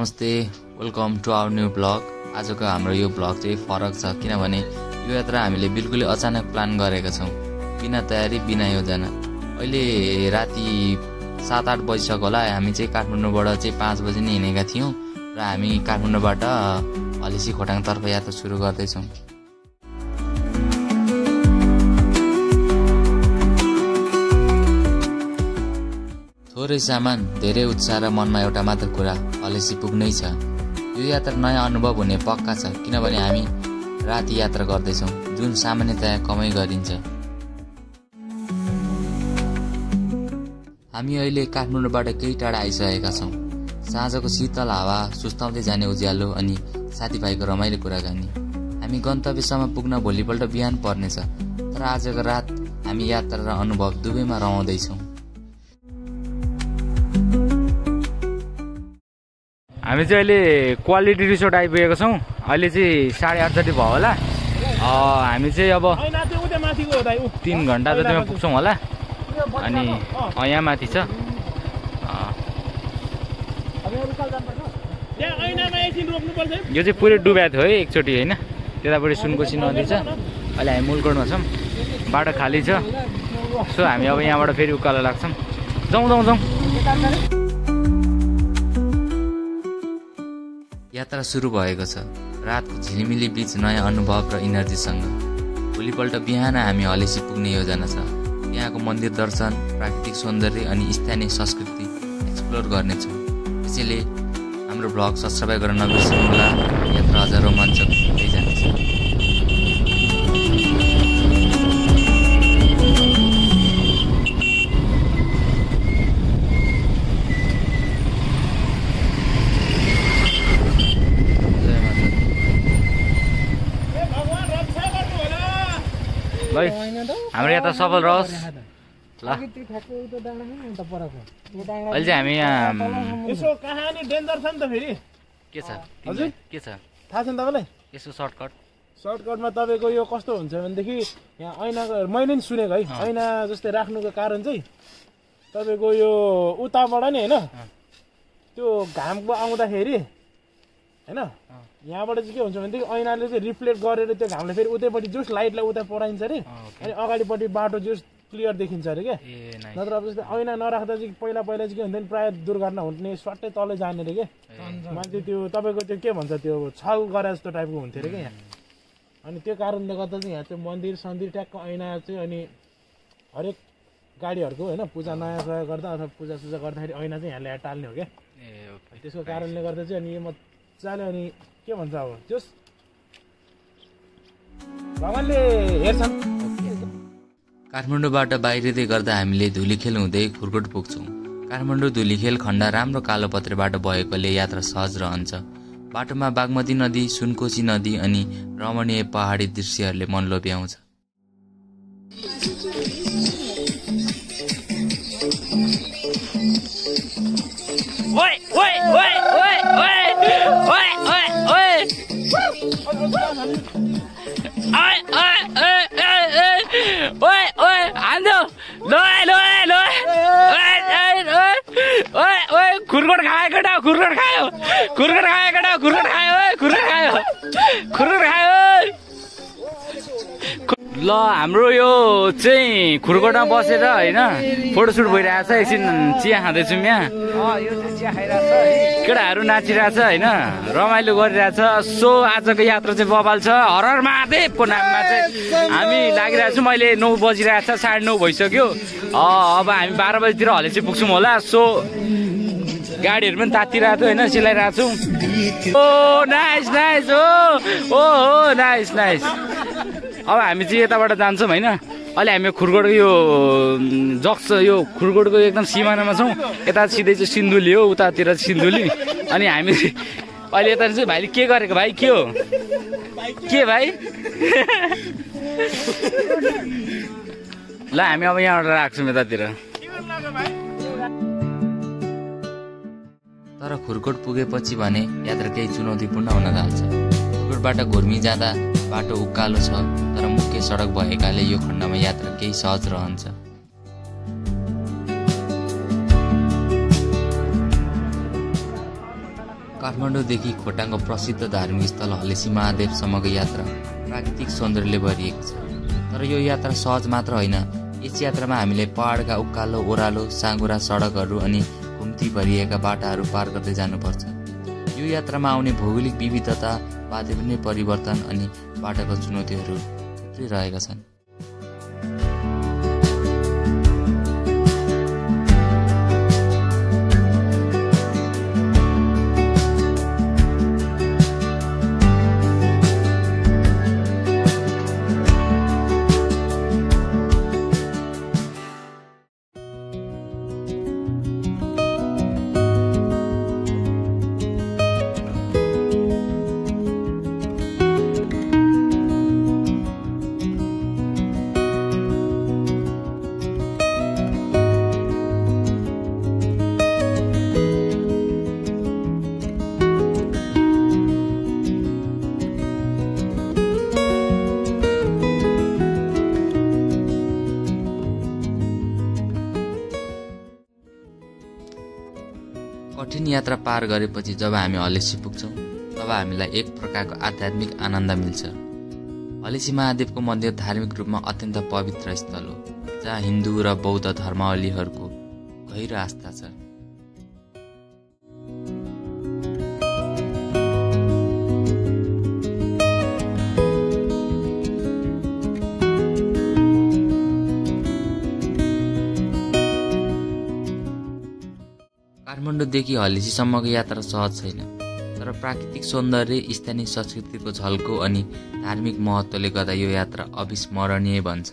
नमस्ते, welcome to our new blog. आजको हाम्रो यो ब्लग चाहिँ फरक छ किनभने यो यात्रा हामीले बिल्कुलै अचानक प्लान गरेका छौँ, बिना तयारी बिना योजना। अहिले राति 7-8 बजिसक्यो होला। हामी चाहिँ काठमाडौँबाट चाहिँ 5 बजे नै हिँडेका थियौँ र हामी काठमाडौँबाट हलेसी खोटाङतर्फ यात्रा सुरु गर्दैछौँ। थोरै सामान, धेरै उत्साह र मनमा एउटा मात्र कुरा, हलेसी पुग्नै छ। यो यात्रा नयाँ अनुभव हुने पक्का छ किनभने हामी राति यात्रा गर्दैछौँ, जुन सामान्यतया कमै गरिन्छ। हामी अहिले काठमाडौँबाट केही टाढा आइसकेका छौँ। साँझको शीतल हावा, सुस्ताउँदै जाने उज्यालो अनि साथीभाइको रमाइलो कुराकानी। हामी गन्तव्यसम्म पुग्न भोलिपल्ट बिहान पर्नेछ, तर आजको रात हामी यात्रा र अनुभव दुवैमा रमाउँदैछौँ। हामी चाहिँ अहिले क्वालिटी रिसोर्ट आइपुगेको छौँ। अहिले चाहिँ 8:30 भयो होला। हामी चाहिँ अब 3 घन्टा जतिमा पुग्छौँ होला। अनि यहाँ माथि छ यो चाहिँ पुरै डुब्या थियो है एकचोटि, होइन? त्यतापट्टि सुनकोशी नदी छ। अहिले हामी मूलकोटमा छौँ, बाटो खाली छ। सो हामी अब यहाँबाट फेरि उकालो लाग्छौँ। जाउँ। यात्रा सुरु भएको छ, रातको झिलिमिली बीच नयाँ अनुभव र इनर्जीसँग। भोलिपल्ट बिहान हामी हलेसी पुग्ने योजना छ। यहाँको मन्दिर दर्शन, प्राकृतिक सौन्दर्य अनि स्थानीय संस्कृति एक्सप्लोर गर्नेछौँ। त्यसैले हाम्रो ब्लग सब्सक्राइब गर्न नबिर्सनुहोला। यात्रा अझ रोमाञ्चक हुँदै जानेछ। भाइ हाम्रो यात्रा सफल रहोस् ल। अहिले चाहिँ हामी यहाँ यसो कहानी डेन्जर छ नि त फेरि। के छ हजुर के छ थाहा छ नि तपाईँलाई? यसो सर्टकटमा तपाईँको यो कस्तो हुन्छ भनेदेखि यहाँ ऐनाको मैले नि सुनेको है, ऐना जस्तै राख्नुको कारण चाहिँ तपाईँको यो उताबाट नि होइन त्यो घामको आउँदाखेरि होइन यहाँबाट चाहिँ के हुन्छ भनेदेखि ऐनाले चाहिँ रिफ्लेक्ट गरेर त्यो घामले फेरि उतैपट्टि जस लाइटलाई उता पराइन्छ अरे। अनि अगाडिपट्टि बाटो जस क्लियर देखिन्छ अरे क्या। नत्र अब जस्तै ऐना नराख्दा चाहिँ पहिला चाहिँ के हुन्थ्यो नि, प्रायः दुर्घटना हुने स्वाटै तलै जाने अरे क्या। मान्छे त्यो तपाईँको त्यो के भन्छ त्यो छल गरे जस्तो टाइपको हुन्थ्यो अरे क्या यहाँ। अनि त्यो कारणले गर्दा चाहिँ यहाँ चाहिँ मन्दिर सन्दिर ट्याक्क ऐना चाहिँ अनि हरेक गाडीहरूको होइन पूजा नयाँ प्रयोग गर्दा अथवा पूजासुजा गर्दाखेरि ऐना चाहिँ यहाँ ल्याएर टाल्ने हो क्या। त्यसको कारणले गर्दा चाहिँ अनि यो मजाले अनि के भन्छ अब जस भगवानले हेर्छन्। काठमाडौँबाट बाहिरिँदै गर्दा हामीले धुलीखेल हुँदै खुरकोट पुग्छौँ। काठमाडौँ धुलीखेल खण्ड राम्रो कालो पत्रेबाट भएकोले यात्रा सहज रहन्छ। बाटोमा बागमती नदी, सुनकोशी नदी अनि रमणीय पहाडी दृश्यहरूले मन लोभ्याउँछ। खुरकोट खायो। ल हाम्रो यो चाहिँ खुरकोटमा बसेर होइन फोटोसुट भइरहेछ। एकछिन चिया खाँदैछौँ यहाँ। केटाहरू नाचिरहेछ होइन, रमाइलो गरिरहेछ। सो आजको यात्रा चाहिँ बबाल छ। हरहर महादेवको नाममा चाहिँ हामी लागिरहेछौँ। मैले 9 बजिरहेछ, 9:30 भइसक्यो। अब हामी 12 बजीतिर हलेसी पुग्छौँ होला। सो गाडीहरू पनि तातिरहेको थियो होइन, सिलाइरहेको छौँ। Nice nice. अब हामी चाहिँ यताबाट जान्छौँ होइन। अहिले हामी खुरकोटको यो जक्स यो खुरकोटको एकदम सिमानामा छौँ। यता सिधै चाहिँ सिन्धुली हो, उतातिर सिन्धुली। अनि हामी अहिले यता चाहिँ भाइले के गरेको भाइ? के हो के भाइ? ल हामी अब यहाँबाट राख्छौँ यतातिर। तर खुरकोट पुगेपछि भने यात्रा केही चुनौतीपूर्ण हुन थाल्छ। खुरकोटबाट घुर्मी जाँदा बाटो उकालो छ, तर मुख्य सडक भएकाले यो खण्डमा यात्रा केही सहज रहन्छ। काठमाडौँदेखि खोटाङको प्रसिद्ध धार्मिक स्थल हलेसी महादेवसम्मको यात्रा प्राकृतिक सौन्दर्यले भरिएको छ। तर यो यात्रा सहज मात्र होइन। यस यात्रामा हामीले पहाडका उकालो ओह्रालो साँघुरा सडकहरू अनि घुम्ती भरिएका बाटाहरू पार गर्दै जानुपर्छ। यो यात्रामा आउने भौगोलिक विविधता, वातावरणीय परिवर्तन अनि बाटाको चुनौतीहरू थुप्रै रहेका छन्। कठिन यात्रा पार गरेपछि जब हामी हलेसी पुग्छौँ तब हामीलाई एक प्रकारको आध्यात्मिक आनन्द मिल्छ। हलेसी महादेवको मन्दिर धार्मिक रूपमा अत्यन्त पवित्र स्थल हो, जहाँ हिन्दू र बौद्ध धर्मावलम्बीहरूको गहिरो आस्था छ। काठमाडौँदेखि हलेसीसम्मको यात्रा सहज छैन, तर प्राकृतिक सौन्दर्य, स्थानीय संस्कृतिको झल्को अनि धार्मिक महत्त्वले गर्दा यो यात्रा अविस्मरणीय बन्छ।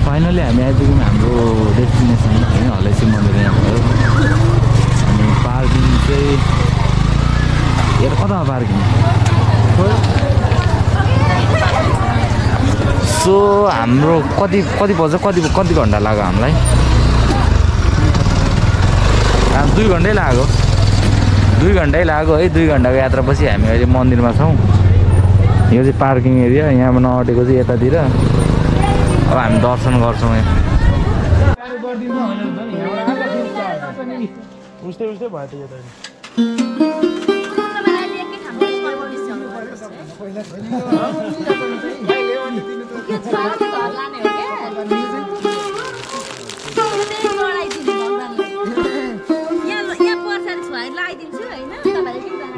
फाइनली हामी आइपुग्यौँ हाम्रो डेस्टिनेसन होइन, हलेसी मन्दिर यहाँ भयो। अनि पार्किङ चाहिँ यहाँ कता पार्किङ? सो हाम्रो कति पर्छ, कति घन्टा लाग्यो हामीलाई? 2 घन्टै लाग्यो। 2 घन्टै लाग्यो है। 2 घन्टाको यात्रापछि हामी अहिले मन्दिरमा छौँ। यो चाहिँ पार्किङ एरिया, यहाँ नअटेको चाहिँ यतातिर। अब हामी दर्शन गर्छौँ यहाँ। उस्तै भयो त यो त।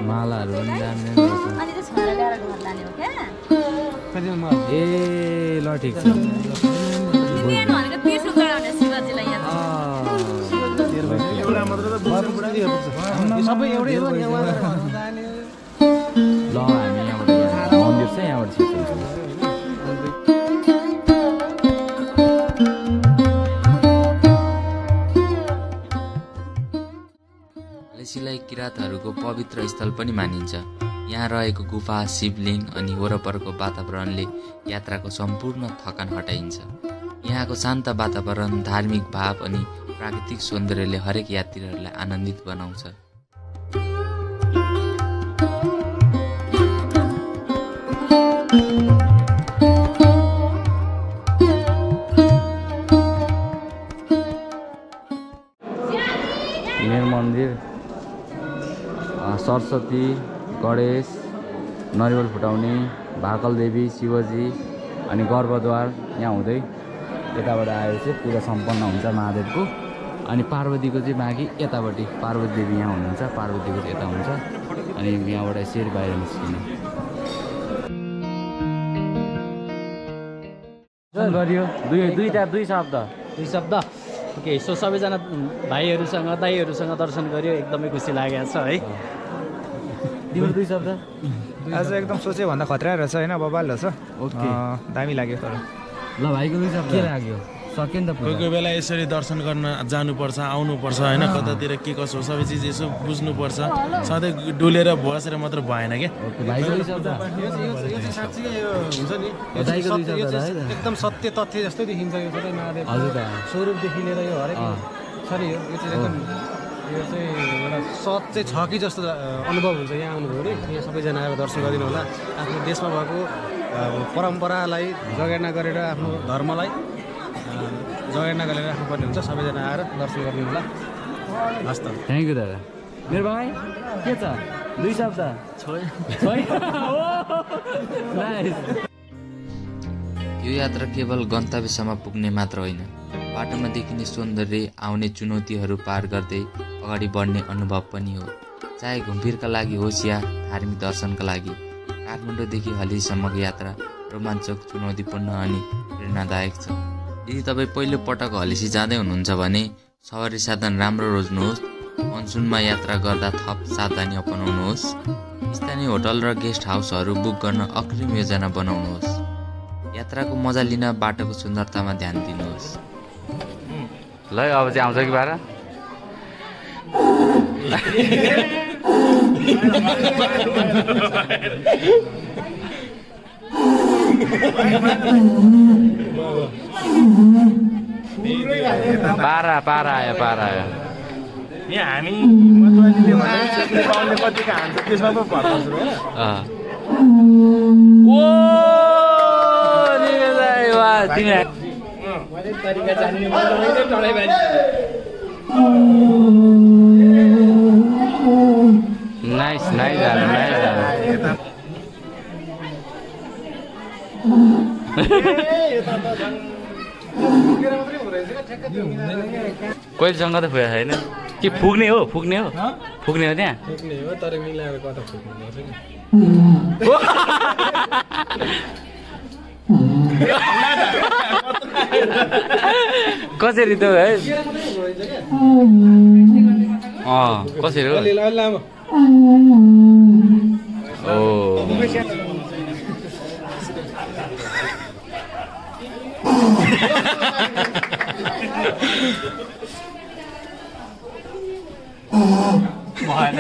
मालाहरू पनि दामी ए ल ठिक छ। सबै एउटै हो नि। ल हामी यहाँबाट मन्दिर छ, यहाँबाट हलेसीलाई किराँतहरूको पवित्र स्थल पनि मानिन्छ। यहाँ रहेको गुफा, शिवलिङ्ग अनि वरपरको वातावरणले यात्राको सम्पूर्ण थकान हटाइन्छ। यहाँको शान्त वातावरण, धार्मिक भाव अनि प्राकृतिक सौन्दर्यले हरेक यात्रीहरूलाई आनन्दित बनाउँछ। मेन मन्दिर, सरस्वती, गणेश, नरिवल फुटाउने, भाकल देवी, शिवजी अनि गर्भद्वार यहाँ हुँदै यताबाट आएपछि पूजा सम्पन्न हुन्छ महादेवको। अनि पार्वतीको चाहिँ माघि यतापट्टि, पार्वती देवी यहाँ हुनुहुन्छ, पार्वतीको चाहिँ यता हुन्छ। अनि यहाँबाट यसरी बाहिर निस्किने गरियो। दुई शब्द ओके। सो सबैजना भाइहरूसँग दाइहरूसँग दर्शन गऱ्यो, एकदमै खुसी लागेको छ है। तिम्रो 2 शब्द? आज एकदम सोचे भन्दा खतरा रहेछ होइन, बबाल रहेछ। ओके, दामी लाग्यो। तर ल भाइको 2 शब्द के लाग्यो? सक्यो नि त। कोही कोही बेला यसरी दर्शन गर्न जानुपर्छ, आउनुपर्छ होइन। कतातिर के कसो सबै चिज यसो बुझ्नुपर्छ। सधैँ डुलेर बसेर मात्र भएन क्या। भाइको 2 शब्द? एकदम सत्य तथ्य जस्तै देखिन्छ यो चाहिँ महादेव हजुर। स्वरूपदेखि लिएर यो हरेक छ नि, यो चाहिँ एकदम यो चाहिँ एउटा सत चाहिँ छ कि जस्तो अनुभव हुन्छ यहाँ आउनुभयो भने यहाँ सबैजना आएर दर्शन गरिदिनु होला आफ्नो देशमा भएको परम्परालाई जगेर्ना गरेर आफ्नो धर्मलाई जगेर्ना गरेर राख्नुपर्ने हुन्छ सबैजना आएर दर्शन गरिदिनु होला हस् त थ्याङ्क यू दादा मेरो भाइ के छ 2 शब्द यो यात्रा केवल गन्तव्यसम्म पुग्ने मात्र होइन, बाटोमा देखिने सौन्दर्य, आउने चुनौतीहरू पार गर्दै अगाडि बढ्ने अनुभव पनि हो। चाहे घुमफिरका लागि होस् या धार्मिक दर्शनका लागि, काठमाडौँदेखि हलीसम्मको यात्रा रोमाञ्चक, चुनौतीपूर्ण अनि प्रेरणादायक छ। यदि तपाईँ पहिलो पटक हलीसी जाँदै हुनुहुन्छ भने सवारी साधन राम्रो रोज्नुहोस्। मनसुनमा यात्रा गर्दा थप सावधानी अपनाउनुहोस्। स्थानीय होटल र गेस्ट हाउसहरू बुक गर्न अग्रिम योजना बनाउनुहोस्। यात्राको मजा लिन बाटोको सुन्दरतामा ध्यान दिनुहोस्। ल अब चाहिँ आउँछ कि बाह्र पारा आयो यहाँ हामी मतवालीले भने पाउने कतिको हान्छ त्यसमा पो भर पर्छ नाइस कहिलेसँग त पुगेको छैन कि पुग्ने हो त्यहाँ तर मिलाएर कता पुग्नुपर्छ नि कसरी त है कसरी हो भएन